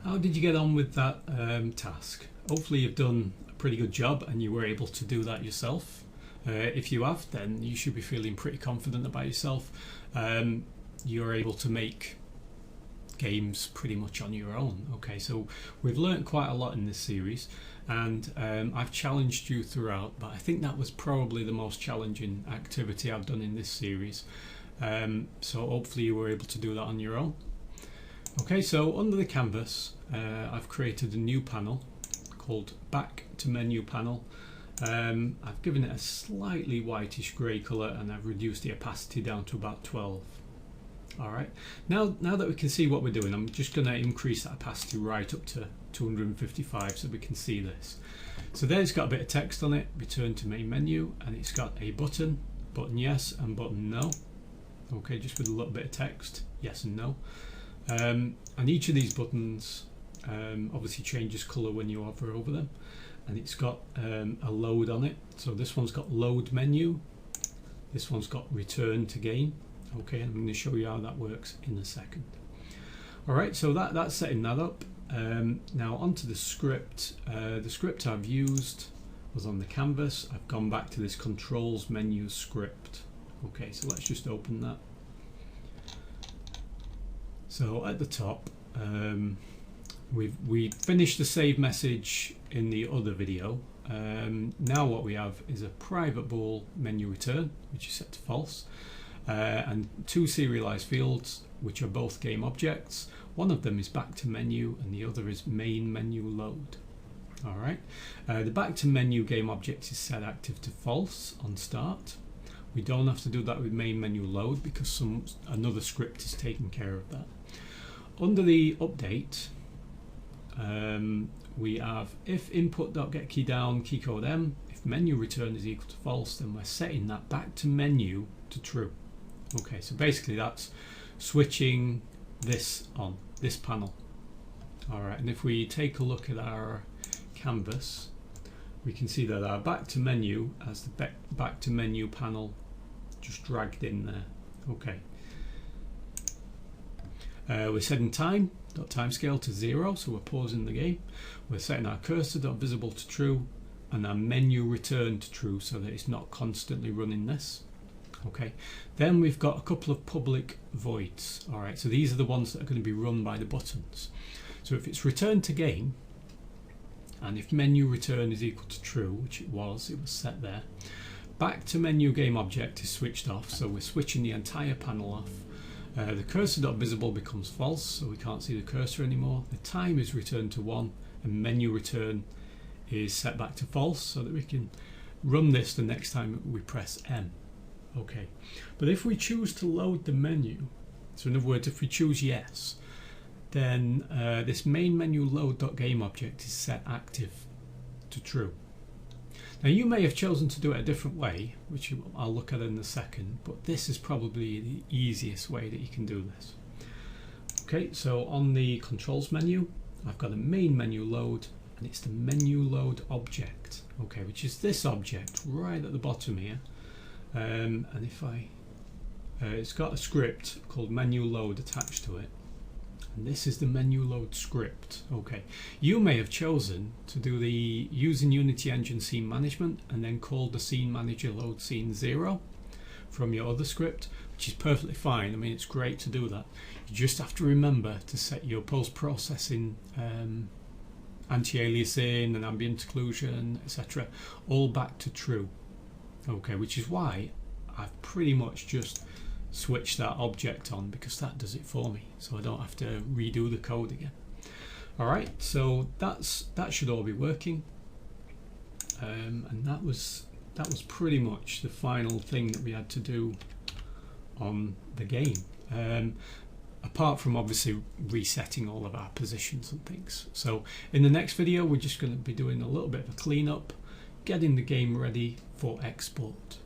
How did you get on with that task? Hopefully you've done a pretty good job and you were able to do that yourself. If you have, then you should be feeling pretty confident about yourself. You're able to make games pretty much on your own. Okay, so we've learned quite a lot in this series, and I've challenged you throughout, but I think that was probably the most challenging activity I've done in this series. So hopefully you were able to do that on your own. Okay, so under the canvas, I've created a new panel called Back to Menu Panel. I've given it a slightly whitish grey colour and I've reduced the opacity down to about 12. Alright, now that we can see what we're doing, I'm just going to increase that opacity right up to 255 so we can see this. So then it's got a bit of text on it, return to main menu, and it's got a button yes and button no. Okay, just with a little bit of text, yes and no. And each of these buttons obviously changes colour when you hover over them, and it's got a load on it. So this one's got load menu, this one's got return to game. Okay, I'm going to show you how that works in a second. Alright, so that's setting that up. Now onto the script. The script I've used was on the canvas. I've gone back to this controls menu script. Okay, so let's just open that. So at the top, we finished the save message in the other video. Now what we have is a private bool menu return, which is set to false, and two serialized fields, which are both game objects. One of them is back to menu and the other is main menu load. Alright, the back to menu game object is set active to false on start. We don't have to do that with main menu load because another script is taking care of that. Under the update, we have if input.getKey down key code M, if menu return is equal to false, then we're setting that back to menu to true. Okay, so basically that's switching this on, this panel. Alright, and if we take a look at our canvas, we can see that our back to menu has the back to menu panel just dragged in there. Okay. We're setting timescale to 0, so we're pausing the game. We're setting our cursor.visible to true and our menu return to true so that it's not constantly running this. Okay, then we've got a couple of public voids. Alright, so these are the ones that are going to be run by the buttons. So if it's return to game, and if menu return is equal to true, which it was set there, back to menu game object is switched off, so we're switching the entire panel off. The cursor.visible becomes false, so we can't see the cursor anymore. The time is returned to 1 and menu return is set back to false so that we can run this the next time we press M. Okay, but if we choose to load the menu, so in other words if we choose yes, then this main menu load.game object is set active to true. Now you may have chosen to do it a different way, which I'll look at in a second, but this is probably the easiest way that you can do this. Okay, so on the controls menu, I've got a main menu load, and it's the menu load object, okay, which is this object right at the bottom here. And if it's got a script called menu load attached to it, and this is the menu load script. Okay, you may have chosen to do the using Unity Engine scene management and then call the scene manager load scene 0 from your other script, which is perfectly fine. I mean, it's great to do that. You just have to remember to set your post-processing anti-aliasing and ambient occlusion, etc., all back to true. Okay, which is why I've pretty much just switch that object on, because that does it for me, so I don't have to redo the code again. Alright, so that should all be working, and that was pretty much the final thing that we had to do on the game, apart from obviously resetting all of our positions and things. So in the next video we're just going to be doing a little bit of a cleanup, getting the game ready for export.